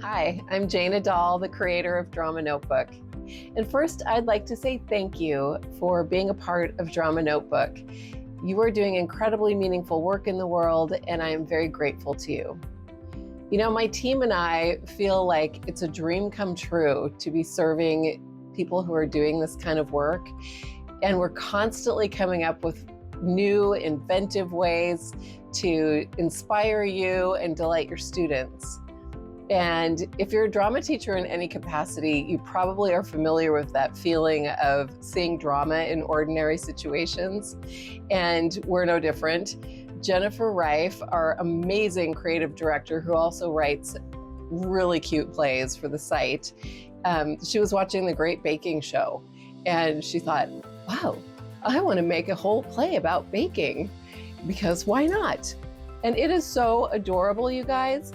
Hi, I'm Janea, the creator of Drama Notebook. And first, I'd like to say thank you for being a part of Drama Notebook. You are doing incredibly meaningful work in the world, and I am very grateful to you. You know, my team and I feel like it's a dream come true to be serving people who are doing this kind of work. And we're constantly coming up with new, inventive ways to inspire you and delight your students. And if you're a drama teacher in any capacity, you probably are familiar with that feeling of seeing drama in ordinary situations. And we're no different. Jennifer Reif, our amazing creative director, who also writes really cute plays for the site, she was watching The Great Baking Show, and she thought, wow, I want to make a whole play about baking, because why not? And it is so adorable, you guys.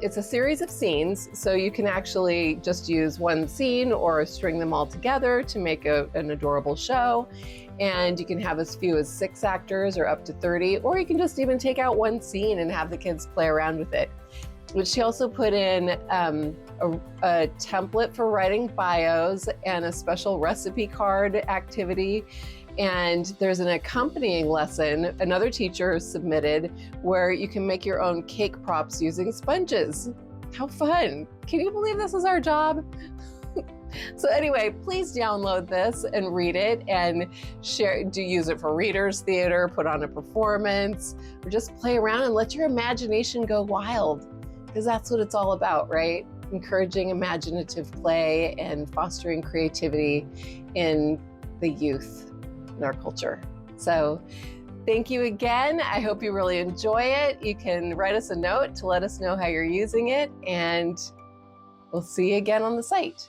It's a series of scenes, so you can actually just use one scene or string them all together to make an adorable show. And you can have as few as 6 actors or up to 30, or you can just even take out one scene and have the kids play around with it. But she also put in a template for writing bios and a special recipe card activity. And there's an accompanying lesson another teacher submitted where you can make your own cake props using sponges. How fun! Can you believe this is our job? So anyway, please download this and read it and use it for readers theater, put on a performance, or just play around and let your imagination go wild, because that's what it's all about, right? Encouraging imaginative play and fostering creativity in the youth in our culture. So thank you again. I hope you really enjoy it. You can write us a note to let us know how you're using it, and we'll see you again on the site.